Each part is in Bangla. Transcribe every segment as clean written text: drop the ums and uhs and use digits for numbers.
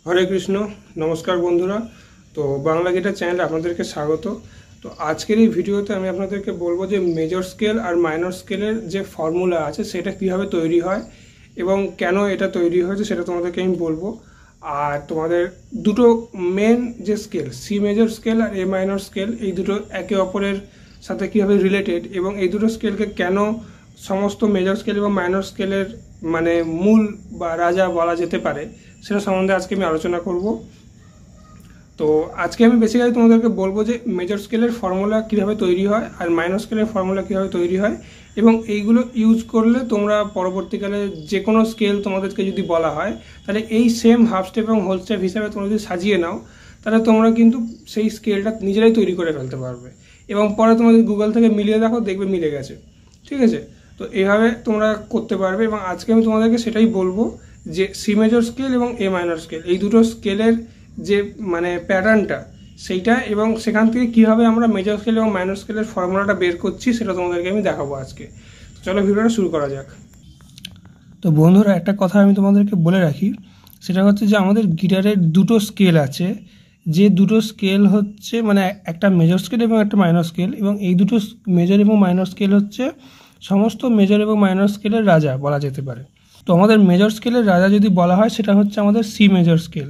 হরে কৃষ্ণ। নমস্কার বন্ধুরা। তো বাংলা গিটার চ্যানেলে আপনাদেরকে স্বাগত। তো আজকের এই ভিডিওতে আমি আপনাদেরকে বলবো যে মেজর স্কেল আর মাইনর স্কেলের যে ফর্মুলা আছে সেটা কিভাবে তৈরি হয় এবং কেন এটা তৈরি হয়েছে সেটা তোমাদেরকে আমি বলবো। আর তোমাদের দুটো মেন যে স্কেল, সি মেজর স্কেল আর এ মাইনর স্কেল, এই দুটো একে অপরের সাথে কীভাবে রিলেটেড এবং এই দুটো স্কেলকে কেন সমস্ত মেজর স্কেল এবং মাইনর স্কেলের মানে মূল বা রাজা বলা যেতে পারে সেটা সম্বন্ধে আজকে আমি আলোচনা করব। তো আজকে আমি বেসিক্যালি তোমাদেরকে বলবো যে মেজর স্কেলের ফর্মুলা কীভাবে তৈরি হয় আর মাইনর স্কেলের ফর্মুলা কীভাবে তৈরি হয় এবং এইগুলো ইউজ করলে তোমরা পরবর্তীকালে যে কোনো স্কেল তোমাদেরকে যদি বলা হয় তাহলে এই সেম হাফ স্টেপ এবং হোল স্টেপ হিসাবে তোমরা যদি সাজিয়ে নাও তাহলে তোমরা কিন্তু সেই স্কেলটা নিজেরাই তৈরি করে ফেলতে পারবে এবং পরে তোমরা যদি গুগল থেকে মিলিয়ে দেখো দেখবে মিলে গেছে। ঠিক আছে, তো এইভাবে তোমরা করতে পারবে এবং আজকে আমি তোমাদেরকে সেটাই বলবো যে সি মেজর স্কেল এবং এ মাইনর স্কেল এই দুটো স্কেলের যে মানে প্যাটার্নটা সেইটা এবং সেখান থেকে কীভাবে আমরা মেজর স্কেল এবং মাইনর স্কেলের ফর্মুলাটা বের করছি সেটা তোমাদেরকে আমি দেখাবো আজকে। তো চলো ভিডিওটা শুরু করা যাক। তো বন্ধুরা, একটা কথা আমি তোমাদেরকে বলে রাখি, সেটা হচ্ছে যে আমাদের গিটারের দুটো স্কেল আছে, যে দুটো স্কেল হচ্ছে মানে একটা মেজর স্কেল এবং একটা মাইনর স্কেল, এবং এই দুটো মেজর এবং মাইনর স্কেল হচ্ছে সমস্ত মেজর এবং মাইনর স্কেলের রাজা বলা যেতে পারে। তো আমাদের মেজর স্কেলের রাজা যদি বলা হয় সেটা হচ্ছে আমাদের সি মেজর স্কেল।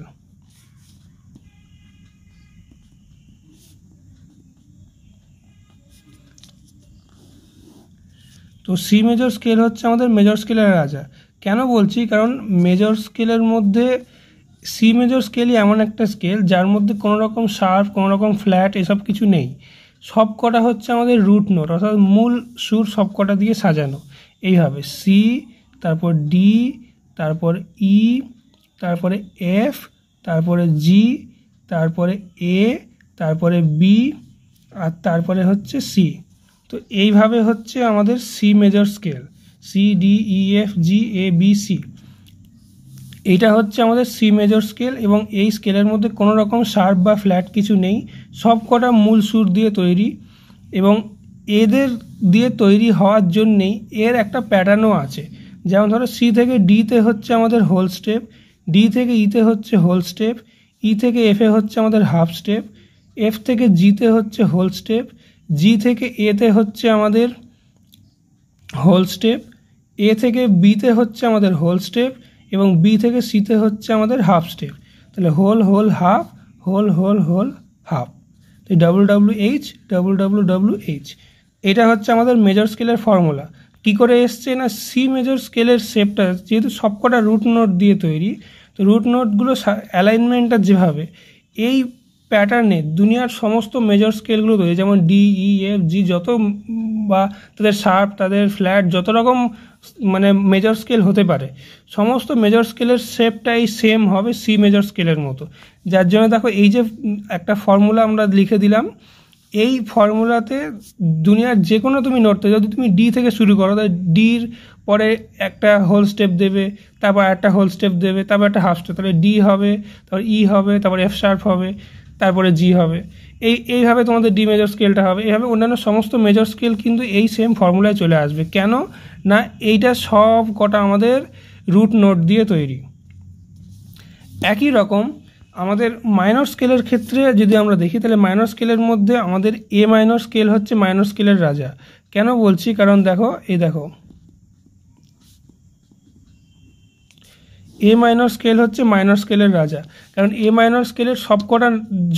তো সি মেজর স্কেল হচ্ছে আমাদের মেজর স্কেলের রাজা। কেন বলছি, কারণ মেজর স্কেলের মধ্যে সি মেজর স্কেলই এমন একটা স্কেল যার মধ্যে কোনো রকম শার্প, কোনো রকম ফ্ল্যাট এসব কিছু নেই। সব কটা হচ্ছে আমাদের রুট নোট, অর্থাৎ মূল সুর সব কটা দিয়ে সাজানো এইভাবে। সি, তারপর ডি, তারপর ই, তারপরে এফ, তারপরে জি, তারপরে এ, তারপরে বি, আর তারপরে হচ্ছে সি। তো এইভাবে হচ্ছে আমাদের C major scale, C D E F G A B C. এইটা হচ্ছে আমাদের সি মেজর স্কেল এবং এই স্কেলের মধ্যে কোনো রকম শার্প বা ফ্ল্যাট কিছু নেই, সব কটা মূল সুর দিয়ে তৈরি। এবং এদের দিয়ে তৈরি হওয়ার জন্যেই এর একটা প্যাটার্নও আছে। যেমন ধরো সি থেকে ডিতে হচ্ছে আমাদের হোল স্টেপ, ডি থেকে ইতে হচ্ছে হোল স্টেপ, ই থেকে এফে হচ্ছে আমাদের হাফ স্টেপ, এফ থেকে জিতে হচ্ছে হোল স্টেপ, জি থেকে এতে হচ্ছে আমাদের হোল স্টেপ, এ থেকে বিতে হচ্ছে আমাদের হোল স্টেপ এবং বি থেকে সিতে হচ্ছে আমাদের হাফ স্টেপ। তাহলে whole whole half, whole whole whole half. তো WWH WWWH এটা হচ্ছে আমাদের মেজর স্কেলের ফর্মুলা। কী করে এসছে না, সি মেজর স্কেলের শেপটা যেহেতু সবকটা রুট নোট দিয়ে তৈরি, তো রুট নোটগুলো অ্যালাইনমেন্টটা যেভাবে এই প্যাটার্নে দুনিয়ার সমস্ত মেজর স্কেলগুলো তৈরি, যেমন ডি ই এফ জি যত বা তাদের শার্প, তাদের ফ্ল্যাট, যত রকম মানে মেজর স্কেল হতে পারে, সমস্ত মেজর স্কেলের শেপটাই সেম হবে সি মেজর স্কেলের মতো। যার জন্য দেখো এই যে একটা ফর্মুলা আমরা লিখে দিলাম, এই ফর্মুলাতে দুনিয়ার যে কোনো তুমি নোটতে যদি তুমি ডি থেকে শুরু করো, তাহলে ডির পরে একটা হোল স্টেপ দেবে, তারপর একটা হোল স্টেপ দেবে, তারপর একটা হাফ স্টেপ, তাহলে ডি হবে, তারপর ই হবে, তারপর এফ শার্প হবে, তারপরে জি হবে। এইভাবে তোমাদের ডি মেজর স্কেলটা হবে। এইভাবে অন্যান্য সমস্ত মেজর স্কেল কিন্তু এই সেম ফর্মুলায় চলে আসবে। কেন না, এইটা সব কটা আমাদের রুট নোট দিয়ে তৈরি। একই রকম আমাদের মাইনর স্কেলের ক্ষেত্রে যদি আমরা দেখি, তাহলে মাইনর স্কেলের মধ্যে আমাদের এ মাইনর স্কেল হচ্ছে মাইনর স্কেলের রাজা। কেন বলছি, কারণ দেখো এই দেখো এ মাইনর স্কেল হচ্ছে মাইনর স্কেলের রাজা, কারণ এ মাইনর স্কেলের সবকটা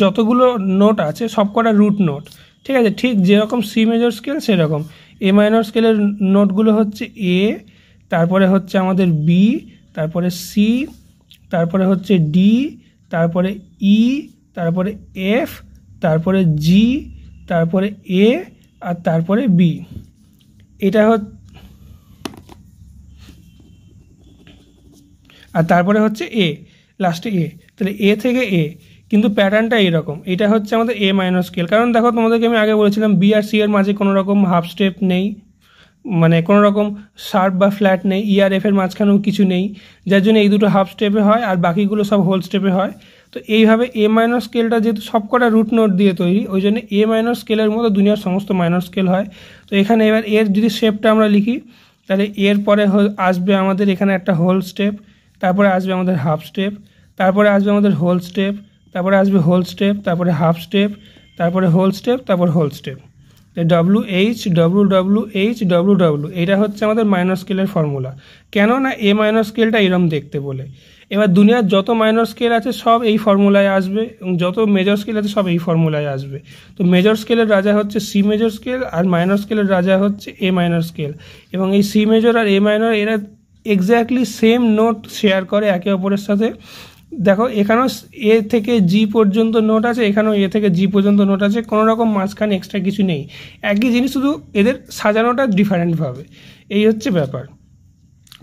যতগুলো নোট আছে সবকটা রুট নোট। ঠিক আছে, ঠিক যেরকম সি মেজর স্কেল সেরকম এ মাইনর স্কেলের নোটগুলো হচ্ছে এ, তারপরে হচ্ছে আমাদের বি, তারপরে সি, তারপরে হচ্ছে ডি, তারপরে ই, তারপরে এফ, তারপরে জি, তারপরে এ, আর তারপরে বি। এটা আর তারপরে হচ্ছে এ, লাস্টে এ। তাহলে এ থেকে এ, কিন্তু প্যাটার্নটা এরকম। এটা হচ্ছে আমাদের এ মাইনর স্কেল। কারণ দেখো তোমাদেরকে আমি আগে বলেছিলাম বি আর সি এর মাঝে কোনো রকম হাফ স্টেপ নেই, মানে কোনো রকম শার্প বা ফ্ল্যাট নেই, ই আর এফের মাঝখানেও কিছু নেই, যার জন্য এই দুটো হাফ স্টেপে হয় আর বাকিগুলো সব হোল স্টেপে হয়। তো এইভাবে এ মাইনর স্কেলটা যেহেতু সবকটা রুট নোট দিয়ে তৈরি, ওই জন্য এ মাইনর স্কেলের মতো দুনিয়ার সমস্ত মাইনর স্কেল হয়। তো এখানে এবার এর যদি শেপটা আমরা লিখি, তাহলে এর পরে আসবে আমাদের এখানে একটা হোল স্টেপ, তারপরে আসবে আমাদের হাফ স্টেপ, তারপরে আসবে আমাদের হোল স্টেপ, তারপরে আসবে হোল স্টেপ, তারপরে হাফ স্টেপ, তারপরে হোল স্টেপ, তারপর whole step. WH WWH WW এটা হচ্ছে আমাদের মাইনর স্কেলের ফর্মুলা। কেন না এ মাইনর স্কেলটা এরম দেখতে বলে। এবার দুনিয়ার যত মাইনর স্কেল আছে সব এই ফর্মুলায় আসবে এবং যত মেজর স্কেল আছে সব এই ফর্মুলায় আসবে। তো মেজর স্কেলের রাজা হচ্ছে সি মেজর স্কেল আর মাইনর স্কেলের রাজা হচ্ছে এ মাইনর স্কেল। এবং এই সি মেজর আর এ মাইনর এরা এক্স্যাক্টলি সেম নোট শেয়ার করে একে অপরের সাথে। দেখো এখানেও এ থেকে জি পর্যন্ত নোট আছে, এখানেও এ থেকে জি পর্যন্ত নোট আছে, কোনো রকম মাঝখানে এক্সট্রা কিছু নেই, একই জিনিস, শুধু এদের সাজানোটা ডিফারেন্টভাবে। এই হচ্ছে ব্যাপার।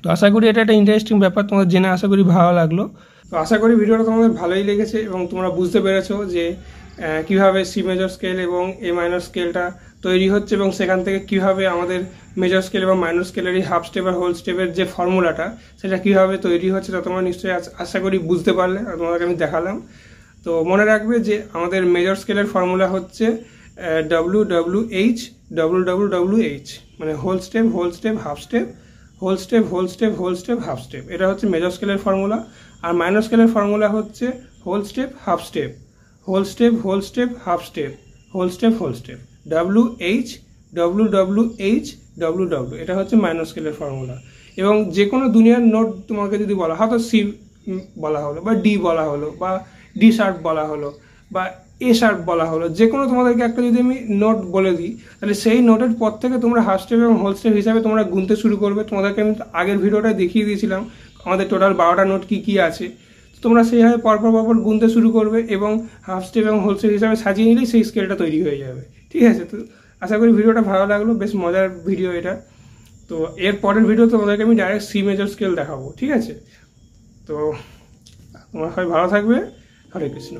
তো আশা করি এটা একটা ইন্টারেস্টিং ব্যাপার, তোমাদের জেনে আশা করি ভালো লাগলো। তো আশা করি ভিডিওটা তোমাদের ভালোই লেগেছে এবং তোমরা বুঝতে পেরেছো যে কীভাবে সি মেজর স্কেল এবং এ মাইনর স্কেলটা তৈরি হচ্ছে এবং সেখান থেকে কীভাবে আমাদের মেজর স্কেল এবং মাইনর স্কেলের এই হাফ স্টেপ আর হোল স্টেপের যে ফর্মুলাটা সেটা কীভাবে তৈরি হচ্ছে তা তোমরা নিশ্চয়ই আশা করি বুঝতে পারলে, আর তোমাদেরকে আমি দেখালাম। তো মনে রাখবে যে আমাদের মেজর স্কেলের ফর্মুলা হচ্ছে WWH WWWH, মানে whole step whole step half step, whole step whole step whole step half step, এটা হচ্ছে মেজর স্কেলের ফর্মুলা। আর মাইনর স্কেলের ফর্মুলা হচ্ছে whole step half step, whole step whole step half step, whole step whole step, WH WWH WW, এটা হচ্ছে মাইনর স্কেলের ফর্মুলা। এবং যে কোনো দুনিয়ার নোট তোমাকে যদি বলা হয়তো সি বলা হলো বা ডি বলা হলো বা ডি শার্প বলা হলো বা এ শার্প বলা হলো, যে কোনো তোমাদেরকে একটা যদি আমি নোট বলে দিই তাহলে সেই নোটের পর থেকে তোমরা হাফ স্টেপ এবং হোল স্টেপ হিসাবে তোমরা গুনতে শুরু করবে। তোমাদেরকে আমি আগের ভিডিওটা দেখিয়ে দিয়েছিলাম আমাদের টোটাল 12টা নোট কী কী আছে। তোমরা সেইভাবে পরপর গুনতে শুরু করবে এবং হাফ স্টেপ এবং হোল স্টেপ হিসাবে সাজিয়ে নিলেই সেই স্কেলটা তৈরি হয়ে যাবে। ঠিক আছে, তো আশা করি ভিডিওটা ভালো লাগলো, বেশ মজার ভিডিও এটা। তো এর পরের ভিডিও তোমাদেরকে আমি ডাইরেক্ট সি মেজর স্কেল দেখাবো। ঠিক আছে, তো তোমরা সবাই ভালো থাকবে। হরে কৃষ্ণ।